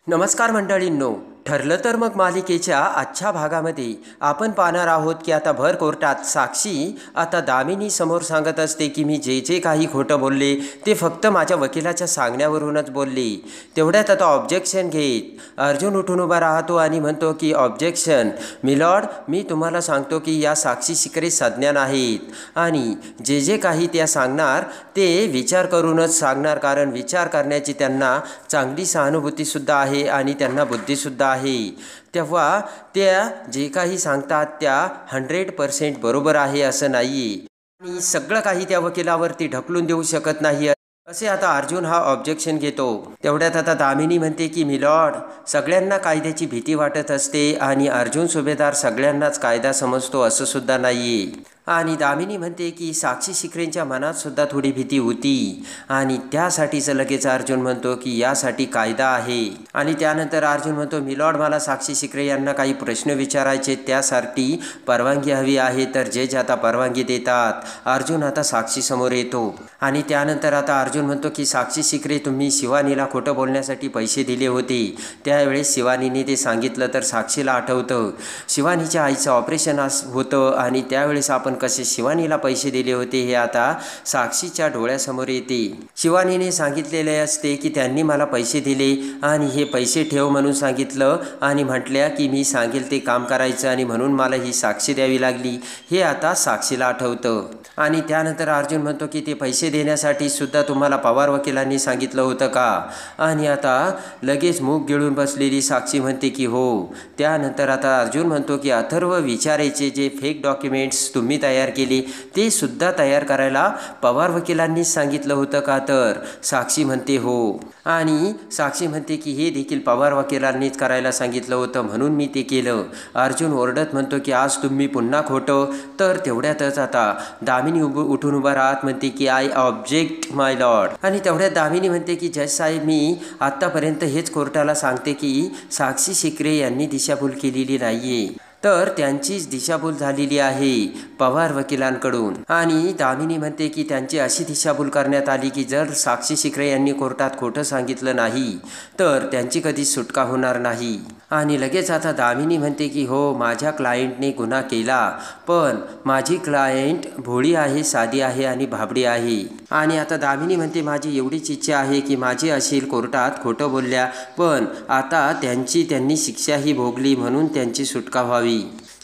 नमस्कार मंडळींनो, ठरलं तर मग मालिकेच्या आजच्या भागामध्ये आपण पाहणार आहोत की आता भर कोर्टात साक्षी आता दामिनी समोर सांगत असते की मी जे जे काही खोटं बोलले ते फक्त माझ्या वकिलाच्या सांगण्यावरूनच बोलले। तेवढ्यात आता ऑब्जेक्शन घेत अर्जुन उठून उभा राहतो आणि म्हणतो की ऑब्जेक्शन मिलॉर्ड, मी तुम्हाला सांगतो की या साक्षी शिकरे सज्ञान आहेत आणि जे जे काही त्या सांगणार ते विचार करूनच सांगणार, कारण विचार करण्याची त्यांना चांगली सहानुभूतीसुद्धा आहे आणि त्यांना बुद्धीसुद्धा आहे। तेव्हा त्या जे काही सांगतात त्या 100% बरोबर आहे असं नाही आणि सगळं काही त्या वकिलावरती ढकलून देऊ शकत नाही असे आता अर्जुन हा ऑब्जेक्शन घेतो। तेवढ्यात आता दामिनी म्हणते की मिलॉर्ड, सगळ्यांना कायद्याची भीती वाटत असते आणि अर्जुन सुभेदार सगळ्यांनाच कायदा समजतो असं सुद्धा नाहीये। आणि दामिनी म्हणते की साक्षी शिकरेंच्या मनात सुद्धा थोडी भीती होती आणि त्यासाठीच लगेच अर्जुन म्हणतो की यासाठी कायदा आहे। आणि त्यानंतर अर्जुन म्हणतो मिलॉर्ड, मला साक्षी शिकरे यांना काही प्रश्न विचारायचे, त्यासाठी परवानगी हवी आहे। तर जज आता परवानगी देतात। अर्जुन आता साक्षी समोर येतो आणि त्यानंतर आता अर्जुन म्हणतो की साक्षी शिकरे, तुम्ही शिवानीला खोटं बोलण्यासाठी पैसे दिले होते, त्यावेळेस शिवानीने ते सांगितलं तर साक्षीला आठवतं शिवानीच्या आईचं ऑपरेशन होतं आणि त्यावेळेस आपण कसे शिवानीला पैसे दिले होते हे आता साक्षीच्या डोळ्यासमोर येते। शिवानीने सांगितलेले असते की त्यांनी मला पैसे दिले आणि हे पैसे ठेव म्हणून सांगितलं आणि म्हटल्या की मी सांगेल ते काम करायचं आणि म्हणून मला ही साक्षी द्यावी लागली, हे आता साक्षीला आठवतं। आणि त्यानंतर अर्जुन म्हणतो की ते पैसे देण्यासाठी सुद्धा तुम्हाला पवार वकिलांनी सांगितलं होतं का? आणि आता लगेच मूग गिळून बसलेली साक्षी म्हणते की हो। त्यानंतर आता अर्जुन म्हणतो की अथर्व विचारायचे जे फेक डॉक्युमेंट्स तुम्ही तयार केले ते सुद्धा तयार करायला पवार वकिलांनीच सांगितलं होतं का? तर साक्षी म्हणते हो। आणि साक्षी म्हणते की हे देखील पवार वकिलांनीच करायला सांगितलं होतं म्हणून मी ते केलं। अर्जुन ओरडत म्हणतो की आज तुम्ही पुन्हा खोटं। तर तेवढ्यातच आता दामिनी उठून उभा राहत म्हणते की आय ऑब्जेक्ट माय लॉर्ड। आणि तेवढ्यात दामिनी म्हणते की जज साहेब, मी आत्तापर्यंत हेच कोर्टाला सांगते की साक्षी शिकरे यांनी दिशाभूल केलेली नाहीये, तर त्यांचीच दिशाभूल झालेली आहे पवार वकिलांकडून। आणि दामिनी म्हणते की त्यांची अशी दिशाभूल करण्यात आली की जर साक्षी शिकरे यांनी कोर्टात खोटं सांगितलं नाही तर त्यांची कधीच सुटका होणार नाही। आणि लगेच आता दामिनी म्हणते की हो, माझ्या क्लायंटने गुन्हा केला, पण माझी क्लायंट भोळी आहे, साधी आहे आणि भाबडी आहे। आणि आता दामिनी म्हणते माझी एवढीच इच्छा आहे की माझी असेल कोर्टात खोटं बोलल्या, पण आता त्यांनी शिक्षाही भोगली म्हणून त्यांची सुटका व्हावी।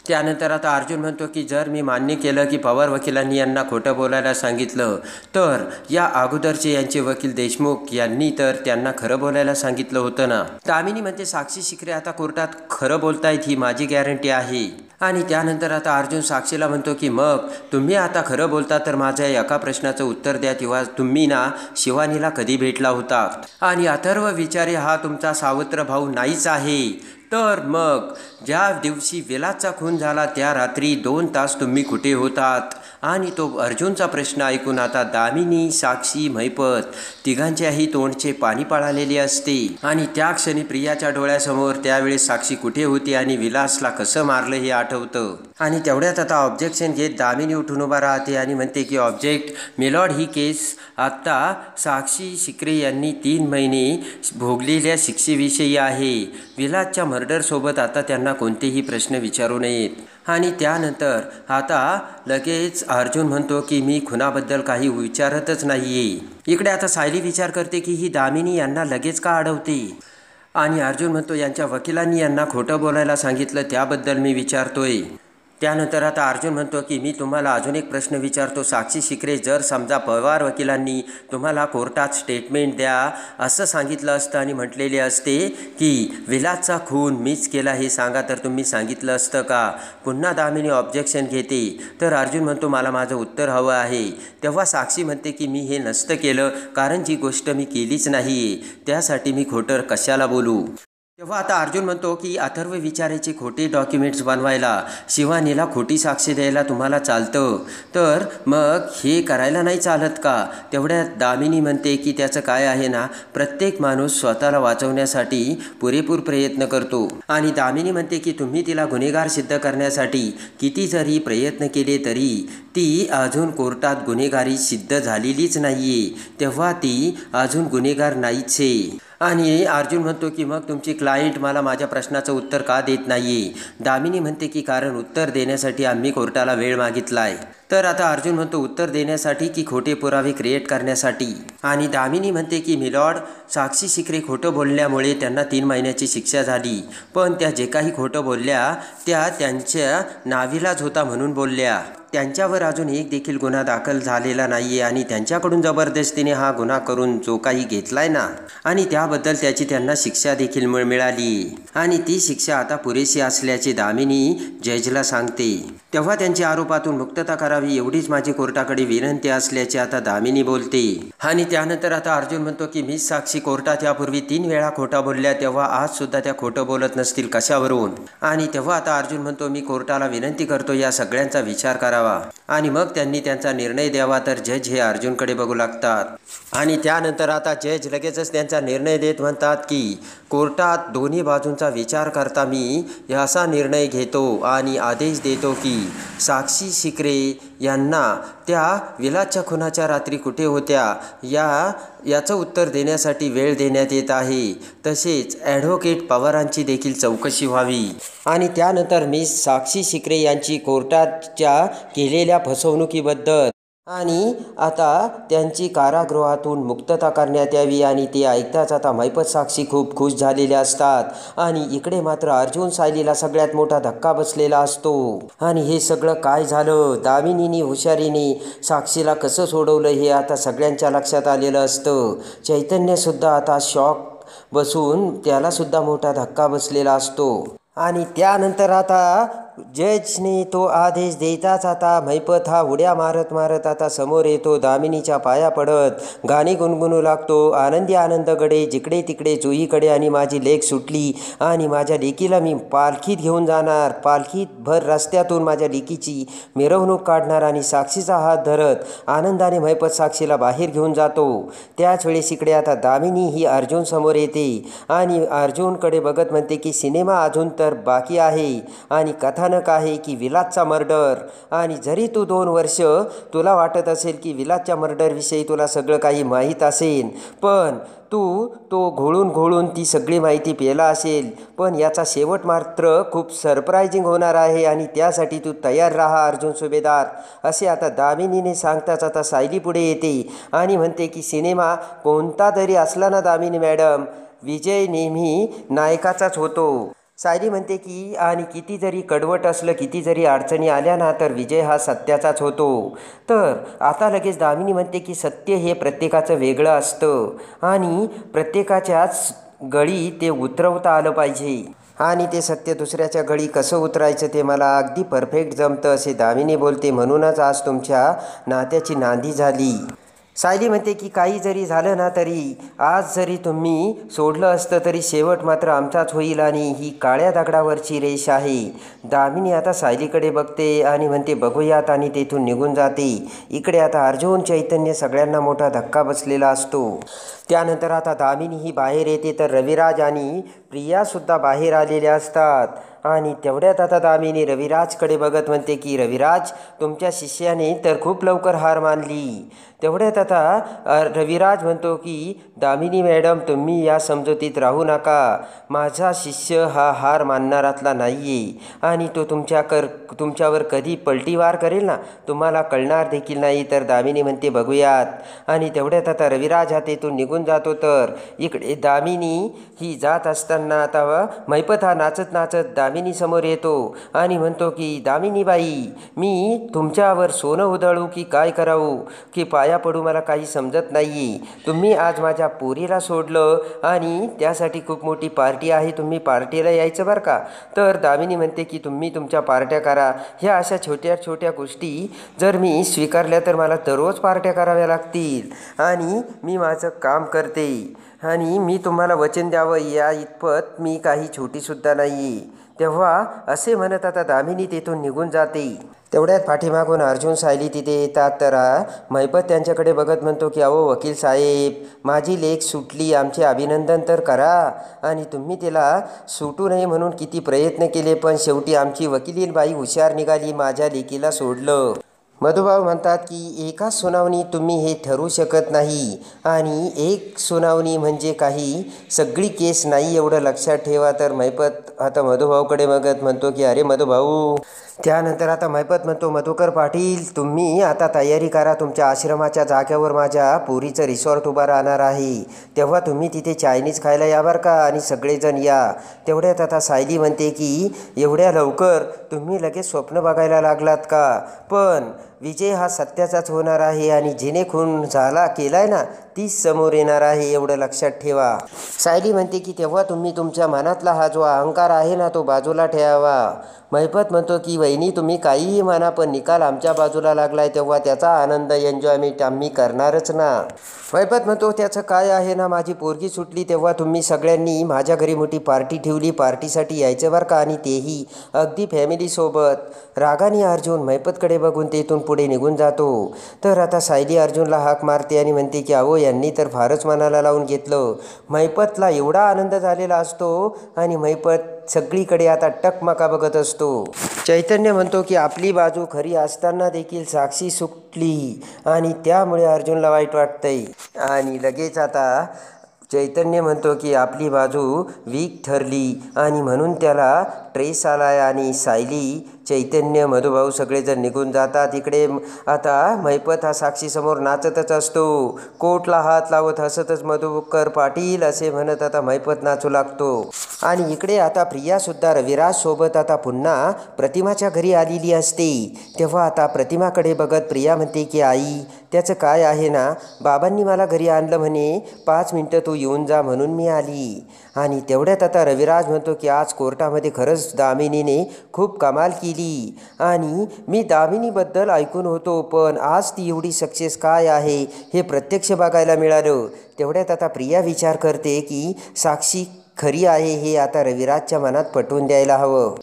त्यानंतर आता अर्जुन म्हणतो की जर मी मान्य केलं की पवार वकिलांनी यांना खोटं बोलायला सांगितलं, तर या अगोदरचे यांचे वकील देशमुख यांनी तर त्यांना खरं बोलायला सांगितलं होतं ना। दामिनी म्हणते साक्षी शिकरे आता कोर्टात खरं बोलतायत ही माझी गॅरंटी आहे। आणि त्यानंतर आता अर्जुन साक्षीला म्हणतो की मग तुम्ही आता खरं बोलता तर माझ्या एका प्रश्नाचं उत्तर द्या, तेव्हा तुम्ही ना शिवानीला कधी भेटला होता? आणि अथर्व विचारे हा तुमचा सावत्र भाऊ नाहीच आहे, तर मग ज्या दिवशी विलासचा खून झाला त्या रात्री 2 तास तुम्ही कुठे होतात? आणि तो अर्जुनचा प्रश्न ऐकून आता दामिनी, साक्षी, महिपत तिघांच्याही तोंडचे पाणी पळालेले असते। आणि त्या क्षणी प्रियाच्या डोळ्यासमोर त्यावेळेस साक्षी कुठे होती आणि विलासला कसं मारलं हे आठवतं। आणि तेवढ्यात आता ऑब्जेक्शन घेत दामिनी उठून उभा राहते आणि म्हणते की ऑब्जेक्ट मिलॉर्ड, ही केस आत्ता साक्षी शिकरे यांनी 3 महिने भोगलेल्या शिक्षेविषयी आहे। विलासच्या मर्डरसोबत आता त्यांना कोणतेही प्रश्न विचारू नयेत। आणि त्यानंतर आता लगेच अर्जुन म्हणतो की मी खुनाबद्दल काही विचारतच नाहीये। इकडे आता सायली विचार करते की ही दामिनी यांना लगेच का अडवते? आणि अर्जुन म्हणतो यांच्या वकिलांनी यांना खोटं बोलायला सांगितलं त्याबद्दल मी विचारतोय। त्यानंतर आता अर्जुन म्हणतो की मी तुम्हाला अजून एक प्रश्न विचारतो, साक्षी शिकरे, जर समजा पवार वकिलांनी तुम्हाला कोर्टात स्टेटमेंट द्या असं सांगितलं असतं आणि म्हटलेले असते की विलासचा खून मीच केला हे सांगा, तर तुम्ही सांगितलं असतं का? पुन्हा दामिनी ऑब्जेक्शन घेते। तर अर्जुन म्हणतो मला माझं उत्तर हवं आहे। तेव्हा साक्षी म्हणते की मी हे नसतं केलं, कारण जी गोष्ट मी केलीच नाही त्यासाठी मी खोटं कशाला बोलू? तेव्हा आता अर्जुन म्हणतो की अथर्व विचारायचे खोटे डॉक्युमेंट्स बनवायला, शिवानीला खोटी साक्ष द्यायला तुम्हाला चालतं, तर मग हे करायला नाही चालत का? तेवढ्यात दामिनी म्हणते की त्याचं काय आहे ना, प्रत्येक माणूस स्वतःला वाचवण्यासाठी पुरेपूर प्रयत्न करतो। आणि दामिनी म्हणते की तुम्ही तिला गुन्हेगार सिद्ध करण्यासाठी किती जरी प्रयत्न केले तरी ती अजून कोर्टात गुन्हेगारी सिद्ध झालेलीच नाहीये, तेव्हा ती अजून गुन्हेगार नाहीच आहे। आणि अर्जुन म्हणतो की मग तुमची क्लायंट मला माझ्या प्रश्नाचं उत्तर का देत नाही? दामिनी म्हणते की कारण उत्तर देण्यासाठी आम्ही कोर्टाला वेळ मागितलाय. तर आता अर्जुन म्हणतो उत्तर देण्यासाठी की खोटे पुरावे क्रिएट करण्यासाठी? आणि दामिनी म्हणते की मिलॉर्ड, साक्षी शिकरे खोटं बोलल्यामुळे त्यांना 3 महिन्याची शिक्षा झाली, पण त्या जे काही खोटं बोलल्या त्या त्यांच्या नाविलाज होता म्हणून बोलल्या. त्यांच्यावर अजून एक देखील गुन्हा दाखल झालेला नाही आहे आणि त्यांच्याकडून जबरदस्तीने हा गुन्हा करून जो काही घेतलाय ना, आणि त्याबद्दल त्याची त्यांना शिक्षा देखील मिळाली आणि ती शिक्षा आता पुरेशी असल्याचे दामिनी जजला सांगते. तेव्हा त्यांच्या आरोपातून मुक्तता करावी एवढीच माझी कोर्टाकडे विनंती असल्याचे आता दामिनी बोलते. आणि त्यानंतर आता अर्जुन म्हणतो की मिस साक्षी कोर्टात यापूर्वी 3 वेळा खोटा बोलल्या, तेव्हा आज सुद्धा त्या खोटं बोलत नसतील कशावरून? आणि तेव्हा आता अर्जुन म्हणतो मी कोर्टाला विनंती करतो या सगळ्यांचा विचार करावा आणि मग त्यांनी त्यांचा निर्णय द्यावा. तर जज हे अर्जुनकडे बघू लागतात आणि त्यानंतर आता जज लगेचच त्यांचा निर्णय देत म्हणतात की कोर्टात दोन्ही बाजूंचा विचार करता मी असा निर्णय घेतो आणि आदेश देतो की साक्षी शिकरे यांना त्या विलासच्या खुनाच्या रात्री कुठे होत्या याचं उत्तर देण्यासाठी वेळ देण्यात येत आहे. तसेच ॲडव्होकेट पवारांची देखील चौकशी व्हावी आणि त्यानंतर मिस साक्षी शिकरे यांची कोर्टाच्या केलेल्या फसवणुकीबद्दल आणि आता त्यांची कारागृहातून मुक्तता करण्यात यावी. आणि ते ऐकताच आता महिपत साक्षी खूप खुश झालेल्या असतात आणि इकडे मात्र अर्जुन सायलीला सगळ्यात मोठा धक्का बसलेला असतो. आणि हे सगळं काय झालं, दामिनीने हुशारीने साक्षीला कसं सोडवलं हे आता सगळ्यांच्या लक्षात आलेलं असतं. चैतन्यसुद्धा आता शॉक बसून त्यालासुद्धा मोठा धक्का बसलेला असतो. आणि त्यानंतर आता जजने तो आदेश देताच आता महिपत हा उड्या मारत मारत आता समोर येतो. दामिनीच्या पाया पडत गाणी गुणगुणू लागतो. आनंदी आनंदकडे जिकडे तिकडे चोहीकडे आणि माझी लेक सुटली आणि माझ्या लेकीला मी पालखीत घेऊन जाणार, पालखीत भर रस्त्यातून माझ्या लेकीची मिरवणूक काढणार आणि साक्षीचा हात धरत आनंदाने महिपत साक्षीला बाहेर घेऊन जातो. त्याच वेळेस इकडे आता दामिनी ही अर्जुन समोर येते आणि अर्जुनकडे बघत म्हणते की सिनेमा अजून तर बाकी आहे आणि कथानक आहे की विलासचा मर्डर. आणि जरी तू 2 वर्ष तुला वाटत असेल की विलासच्या मर्डरविषयी तुला सगळं काही माहीत असेल, पण तू तो घोळून ती सगळी माहिती पेला असेल, पण याचा शेवट मात्र खूप सरप्रायझिंग होणार आहे आणि त्यासाठी तू तयार राहा अर्जुन सुभेदार, असे आता दामिनीने सांगताच आता सायली पुढे येते आणि म्हणते की सिनेमा कोणता तरी असला ना दामिनी मॅडम, विजय नेहमी नायकाचाच होतो. सायली म्हणते की आणि किती जरी कडवट असलं, किती जरी अडचणी आल्या ना, तर विजय हा सत्याचाच होतो. तर आता लगेच दामिनी म्हणते की सत्य हे प्रत्येकाचं वेगळं असतं आणि प्रत्येकाच्याच गळी ते उतरवता आलं पाहिजे आणि ते सत्य दुसऱ्याच्या गळी कसं उतरायचं ते मला अगदी परफेक्ट जमतं, असे दामिनी बोलते. म्हणूनच आज तुमच्या नात्याची नांदी झाली. सायली म्हणते की काही जरी झालं ना तरी आज जरी तुम्ही सोडलं असतं तरी शेवट मात्र आमचाच होईल आणि ही काळ्या दगडावरची रेष आहे. दामिनी आता सायलीकडे बघते आणि म्हणते बघूयात आणि तेथून निघून जाते. इकडे आता अर्जुन चैतन्य सगळ्यांना मोठा धक्का बसलेला असतो. त्यानंतर आता दामिनी ही बाहेर येते तर रविराज आणि प्रियासुद्धा बाहेर आलेल्या असतात. आणि तेवढ्यात आता दामिनी रविराजकडे बघत म्हणते की रविराज, तुमच्या शिष्याने तर खूप लवकर हार मानली. तेवढ्यात आता रविराज म्हणतो की दामिनी मॅडम, तुम्ही या समजुतीत राहू नका. माझा शिष्य हा हार मानणारातला नाही आहे आणि तो तुमच्यावर कधी पलटीवार करेल ना, तुम्हाला कळणार देखील नाही. तर दामिनी म्हणते बघूयात. आणि तेवढ्यात आता रविराज हा तेथून निघून जातो. तर इकडे दामिनी ही जात असताना आता महिपत हा नाचत नाचत दामिनी समोर येतो आणि म्हणतो की दामिनीबाई, मी तुमच्यावर सोनं उधळू की काय करावं की पाया पडू मला काही समजत नाही. तुम्ही आज माझ्या पोरीला सोडलं आणि त्यासाठी खूप मोठी पार्टी आहे, तुम्ही पार्टीला यायचं बरं का. तर दामिनी म्हणते की तुम्ही तुमच्या पार्ट्या करा, ह्या अशा छोट्या छोट्या गोष्टी जर मी स्वीकारल्या तर मला दररोज पार्ट्या कराव्या लागतील आणि मी माझं काम करते आणि मी तुम्हाला वचन द्यावं या इतपत मी काही छोटीसुद्धा नाही. तेव्हा असे म्हणत आता दामिनी तेथून निघून जाते. तेवढ्यात पाठीमागून अर्जुन सायली तिथे येतात. तर महिपत त्यांच्याकडे बघत म्हणतो की अहो वकील साहेब, माझी लेक सुटली, आमचे अभिनंदन तर करा. आणि तुम्ही तिला सुटू नये म्हणून किती प्रयत्न केले, पण शेवटी आमची वकिलीन बाई हुशार निघाली, माझ्या लेकीला सोडलं. मधुभाऊ म्हणतात की एका सुनावणी तुम्ही हे ठरवू शकत नाही आणि एक सुनावणी म्हणजे काही सगळी केस नाही एवढं लक्षात ठेवा. तर महिपत आता मधुभाऊकडे बघत म्हणतो की अरे मधुभाऊ. त्यानंतर आता महिपत म्हणतो मधुकर पाटील तुम्ही आता तयारी करा, तुमच्या आश्रमाच्या जागेवर माझ्या पुरीचं रिसॉर्ट उभा राहणार आहे, तेव्हा तुम्ही तिथे चायनीज खायला या बरं का आणि सगळेजण या. तेवढ्यात आता सायली म्हणते की एवढ्या लवकर तुम्ही लगेच स्वप्न बघायला लागलात का, पण विजय हा सत्याचाच होणार आहे आणि जिने खून केलाय ना तीच समोर येणार आहे एवढं लक्षात ठेवा. सायली म्हणते की तेव्हा तुम्ही तुमच्या मनातला हा जो अहंकार आहे ना तो बाजूला ठेवावा. महिपत म्हणतो की वहिनी तुम्ही काहीही म्हणा पण निकाल आमच्या बाजूला लागलाय तेव्हा त्याचा आनंद एन्जॉयमेंट आम्ही करणारच ना. महिपत म्हणतो त्याचं काय आहे ना, माझी पोरगी सुटली तेव्हा तुम्ही सगळ्यांनी माझ्या घरी मोठी पार्टी ठेवली, पार्टीसाठी यायचं बरं का आणि तेही अगदी फॅमिलीसोबत. रागाने अर्जुन महिपतकडे बघून तेथून पुढे निघून जातो. तर आता सायली अर्जुनला हाक मारते आणि म्हणते की अहो यांनी तर फारच मनाला लावून घेतलं. महिपतला एवढा आनंद झालेला असतो आणि महिपत सगळीकडे आता टकमका बघत असतो. चैतन्य म्हणतो की आपली बाजू खरी असताना देखील साक्षी सुटली आणि त्यामुळे अर्जुनला वाईट वाटतंय. आणि लगेच आता चैतन्य म्हणतो की आपली बाजू वीक ठरली आणि म्हणून त्याला ट्रेस आलाय. आणि सायली चैतन्य मधुभाऊ सगळेजण निघून जातात. इकडे आता महिपत हा साक्षीसमोर नाचतच असतो, कोटला हात लावत हसतच मधुकर पाटील असे म्हणत आता महिपत नाचू लागतो. आणि इकडे आता प्रियासुद्धा रविराज सोबत आता पुन्हा प्रतिमाच्या घरी आलेली असते. तेव्हा आता प्रतिमाकडे बघत प्रिया म्हणते की आई त्याचं काय आहे ना, बाबांनी मला घरी आणलं म्हणे, 5 मिनटं तू येऊन जा म्हणून मी आली. आणि तेवढ्यात आता रविराज म्हणतो की आज कोर्टामध्ये खरंच दामिनीने खूप कमाल केली आणि मी दामिनीबद्दल ऐकून होतो पण आज ती एवढी सक्सेस काय आहे हे प्रत्यक्ष बघायला मिळालं. तेवढ्यात आता प्रिया विचार करते की साक्षी खरी आहे हे आता रविराजच्या मनात पटवून द्यायला हवं.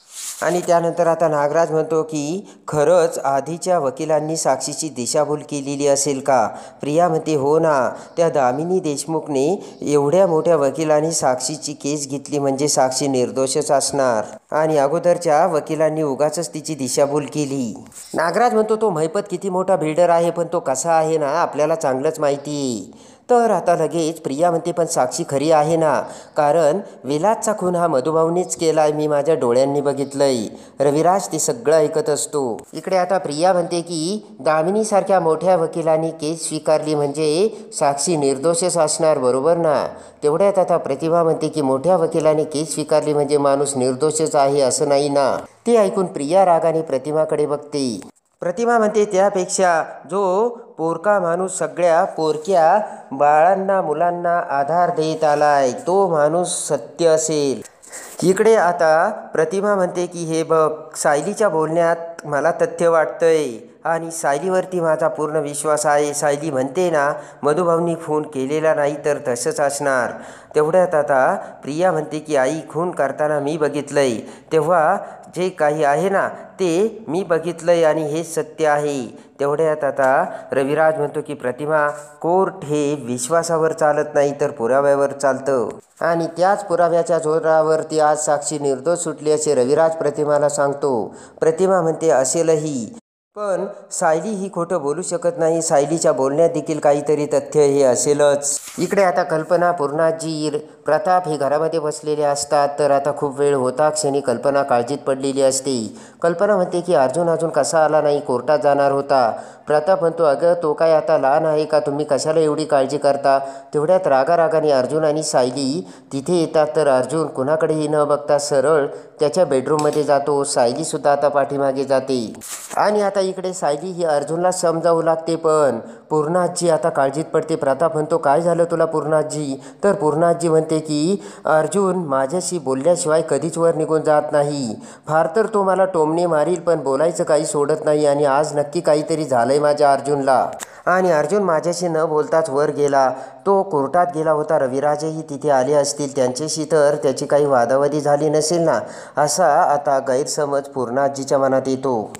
आणि त्यानंतर आता नागराज म्हणतो की खरंच आधीच्या वकिलांनी साक्षीची दिशाभूल केलेली असेल का. प्रिया म्हणते हो ना, त्या दामिनी देशमुखने एवढ्या मोठ्या वकिलांनी साक्षीची केस घेतली म्हणजे साक्षी निर्दोषच असणार आणि अगोदरच्या वकिलांनी उगाचच तिची दिशाभूल केली. नागराज म्हणतो तो महिपत किती मोठा बिल्डर आहे पण तो कसा आहे ना आपल्याला चांगलंच माहिती आहे. तर आता लगेच प्रिया म्हणते पण साक्षी खरी आहे ना, कारण विलासचा खून हा मधुभाऊनेच केलाय, मी माझ्या डोळ्यांनी बघितलंय. रविराज ते सगळं ऐकत असतो. इकडे आता प्रिया म्हणते की दामिनीसारख्या मोठ्या वकिलांनी केस स्वीकारली म्हणजे साक्षी निर्दोषच असणार बरोबर ना. तेवढ्यात आता प्रतिभा म्हणते की मोठ्या वकिलांनी केस स्वीकारली म्हणजे माणूस निर्दोषच आहे असं नाही ना. ते ऐकून प्रिया रागाने प्रतिमाकडे बघते. प्रतिमा म्हणते त्यापेक्षा जो पोरका माणूस सगळ्या पोरक्या बाळांना मुलांना आधार देत आलाय तो माणूस सत्य असेल. इकडे आता प्रतिमा म्हणते की हे बघ सायलीच्या बोलण्यात मला तथ्य वाटतंय आणि सायलीवरती माझा पूर्ण विश्वास आहे. सायली म्हणते ना मधुभाऊंनी खून केलेला नाही तर तसंच असणार. तेवढ्यात आता प्रिया म्हणते की आई खून करताना मी बघितलंय, तेव्हा जे काही आहे ना ते मी बघितलंय आणि हे सत्य आहे. तेवढ्यात आता रविराज म्हणतो की प्रतिमा कोर्ट हे विश्वासावर चालत नाही तर पुराव्यावर चालतं आणि त्याच पुराव्याच्या जोरावरती आज साक्षी निर्दोष सुटली असे रविराज प्रतिमाला सांगतो. प्रतिमा म्हणते असेलही पण सायली ही खोटं बोलू शकत नाही, सायलीच्या बोलण्यात देखील काहीतरी तथ्य हे असेलच. इकडे आता कल्पना, पूर्णाजी, प्रताप हे घरामध्ये बसलेले असतात. तर आता खूप वेळ होता क्षणी कल्पना काळजीत पडलेली असते. कल्पना म्हणते की अर्जुन अजून कसा आला नाही, कोर्टात जाणार होता. प्रताप म्हणतो अगं तो काय आता लहान आहे का, तुम्ही कशाला एवढी काळजी करता. तेवढ्यात रागारागाने अर्जुन आणि सायली तिथे येतात. तर अर्जुन कुणाकडेही न बघता सरळ त्याच्या बेडरूममध्ये जातो. सायलीसुद्धा आता पाठीमागे जाते आणि आता इकडे सायली ही अर्जुनला समजावू लागते पण पूर्णाजी आता काळजीत पडते. प्रताप म्हणतो काय झालं तुला पूर्णाजी. तर पूर्णाजी म्हणते की अर्जुन माझ्याशी बोलल्याशिवाय कधीच वर निघून जात नाही, फार तर तो मला टोमणे मारील पण बोलायचं काही सोडत नाही आणि आज नक्की काहीतरी झालंय माझ्या अर्जुनला. आणि अर्जुन माझ्याशी न बोलताच वर गेला, तो कोर्टात गेला होता. रविराजही तिथे आले असतील त्यांच्याशी तर त्याची काही वादावादी झाली नसेल ना असा आता गैरसमज पूर्णाजीच्या मनात येतो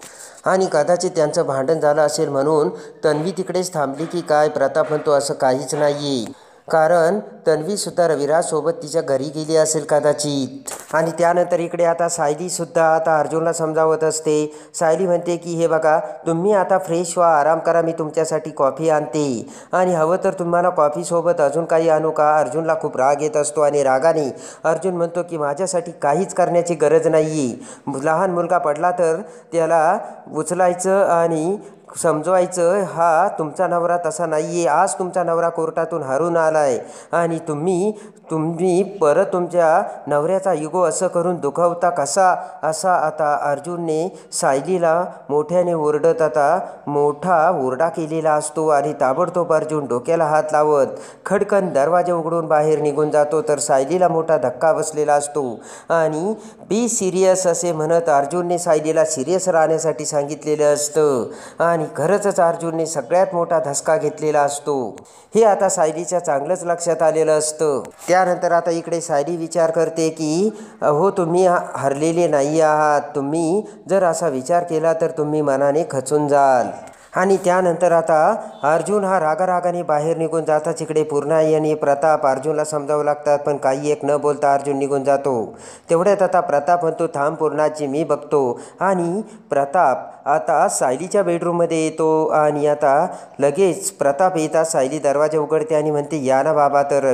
आणि कदाचित त्यांचं भांडण झालं असेल म्हणून तन्वी तिकडेच थांबली की काय. प्रताप म्हणतो असं काहीच नाहीये, कारण तन्वीसुद्धा रविराजसोबत तिच्या घरी गेली असेल कदाचित. आणि त्यानंतर इकडे आता सायलीसुद्धा आता अर्जुनला समजावत असते. सायली म्हणते की हे बघा, तुम्ही आता फ्रेश व्हा, आराम करा, मी तुमच्यासाठी कॉफी आणते आणि हवं तर तुम्हाला कॉफीसोबत अजून काही आणू का. अर्जुनला खूप राग येत असतो आणि रागाने अर्जुन म्हणतो की माझ्यासाठी काहीच करण्याची गरज नाही. लहान मुलगा पडला तर त्याला उचलायचं आणि समजवायचं, हा तुमचा नवरा तसा नाही आहे. आज तुमचा नवरा कोर्टातून हारून आला आहे आणि तुम्ही परत तुमच्या नवऱ्याचा इगो असं करून दुखावता कसा. असा आता अर्जुनने सायलीला मोठ्याने ओरडत आता मोठा ओरडा केलेला असतो आणि ताबडतोब अर्जुन डोक्याला हात लावत खडकन दरवाजे उघडून बाहेर निघून जातो. तर सायलीला मोठा धक्का बसलेला असतो आणि बी सिरियस असे म्हणत अर्जुनने सायलीला सिरियस राहण्यासाठी सांगितलेलं असतं आणि खरंच अर्जुनने सगळ्यात मोठा धसका घेतलेला असतो. हे आता सायलीच्या चांगलंच लक्षात आलेलं असतं. त्यानंतर आता इकडे सायली विचार करते की हो, तुम्ही हरलेले नाही आहात. तुम्ही जर असा विचार केला तर तुम्ही मनाने खचून जाल. आणि त्यानंतर आता अर्जुन हा रागारागाने बाहेर निघून जाताच इकडे पूर्णाई आणि प्रताप अर्जुनला समजावं लागतात, पण काही एक न बोलता अर्जुन निघून जातो. तेवढ्यात आता प्रताप म्हणतो, थांब पूर्णाजी, मी बघतो. आणि प्रताप आता सायलीच्या बेडरूममध्ये येतो आणि आता लगेच प्रताप येतात सायली दरवाजा उघडते आणि म्हणते, या ना बाबा. तर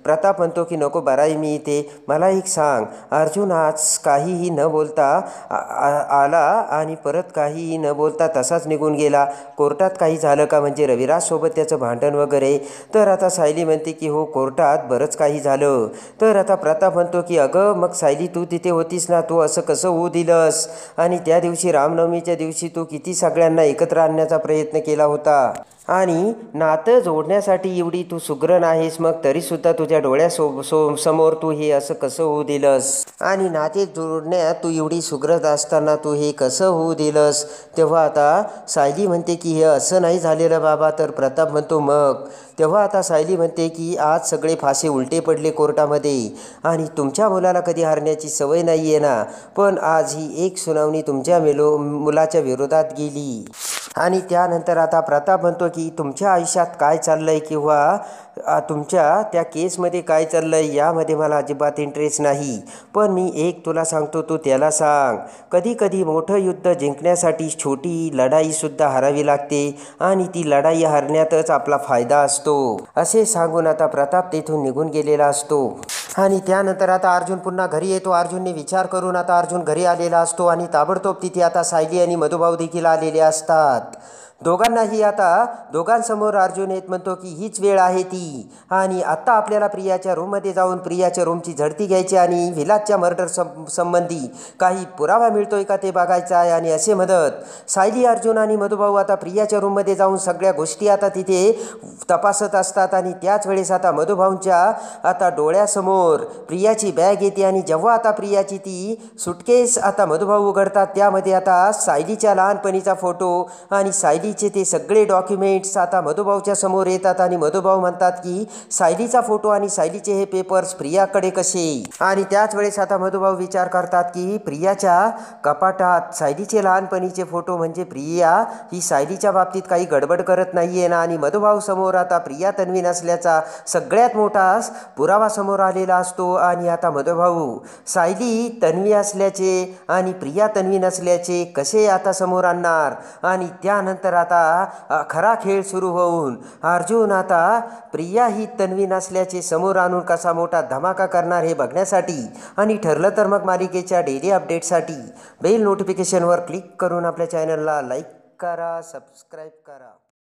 प्रताप म्हणतो की नको, बराई मी इथे. मला एक सांग, अर्जुन आज काहीही न बोलता आला आणि परत काहीही न बोलता तसाच निघून गेला. कोर्टात काही झालं का, म्हणजे रविराजसोबत त्याचं भांडण वगैरे. तर आता सायली म्हणते की हो, कोर्टात बरंच काही झालं. तर आता प्रताप म्हणतो की अगं मग सायली, तू तिथे होतीस ना, तू असं कसं होऊ दिलंस. आणि त्या दिवशी रामनवमीच्या दिवशी तू किती सगळ्यांना एकत्र आणण्याचा प्रयत्न केला होता आणि नातं जोडण्यासाठी एवढी तू सुगरण आहेस, मग तरीसुद्धा तुझ्या समोर तू हे असं कसं होऊ दिलंस. आणि नाते जोडण्यात तू एवढी सुगरण असताना तू हे कसं होऊ दिलंस. तेव्हा आता सायली म्हणते की हे असं नाही झालेलं बाबा. तर प्रताप म्हणतो मग. तेव्हा आता सायली म्हणते की आज सगळे फासे उलटे पडले कोर्टामध्ये आणि तुमच्या मुलाला कधी हारण्याची सवय नाही आहे ना, पण आज ही एक सुनावणी तुमच्या मुलाच्या विरोधात गेली. आणि त्यानंतर आता प्रताप म्हणतो की तुमच्या आयुष्यात काय चाललं आहे किंवा तुमच्या त्या केसमध्ये काय चाललं आहे यामध्ये मला अजिबात इंटरेस्ट नाही, पण मी एक तुला सांगतो, तू त्याला सांग. कधी कधी मोठं युद्ध जिंकण्यासाठी छोटी लढाईसुद्धा हरावी लागते आणि ती लढाई हरण्यातच आपला फायदा असतो. असे सांगून आता प्रताप तेथून निघून गेलेला असतो. आणि त्यानंतर आता अर्जुन पुन्हा घरी येतो. अर्जुनने विचार करून आता अर्जुन घरी आलेला असतो आणि ताबडतोब तिथे आता सायली आणि मधुभाऊ देखील आलेले असतात. दोघांनाही आता दोघांसमोर अर्जुन येत म्हणतो की हीच वेळ आहे ती आणि आत्ता आपल्याला प्रियाच्या रूममध्ये जाऊन प्रियाच्या रूमची झडती घ्यायची आणि विलासच्या मर्डर संबंधी काही पुरावा मिळतोय का ते बघायचं आहे. आणि असे म्हणत सायली, अर्जुन आणि मधुभाऊ आता प्रियाच्या रूममध्ये जाऊन सगळ्या गोष्टी आता तिथे तपासत असतात. आणि त्याच वेळेस आता मधुभाऊंच्या आता डोळ्यासमोर प्रियाची बॅग येते आणि जेव्हा आता प्रियाची ती सुटकेस आता मधुभाऊ उघडतात, त्यामध्ये आता सायलीच्या लहानपणीचा फोटो आणि सायलीचे ते सगळे डॉक्युमेंट्स आता मधुभाऊच्या समोर येतात. आणि मधुभाऊ म्हणतात की सायलीचा फोटो आणि सायलीचे हे पेपर्स प्रियाकडे कसे. आणि त्याच वेळेस आता मधुभाऊ विचार करतात की प्रियाच्या कपाटात सायलीचे लहानपणीचे फोटो, म्हणजे प्रिया ही सायलीच्या बाबतीत काही गडबड करत नाहीये ना. आणि मधुभाऊ समोर आता प्रिया तन्वी नसल्याचा सगळ्यात मोठा पुरावा समोर आलेला असतो. आणि आता मधुभाऊ सायली तन्वी असल्याचे आणि प्रिया तन्वी नसल्याचे कसे आता समोर आणणार. आणि त्यानंतर आता खरा खेळ सुरू होऊन अर्जुन आता प्रिया ही तन्वी नसल्याचे समोर आणून कसा मोठा धमाका करणार हे बघण्यासाठी आणि ठरलं तर मग मालिकेच्या डेली अपडेटसाठी बेल नोटिफिकेशनवर क्लिक करून आपल्या चॅनलला लाईक करा, सबस्क्राईब करा.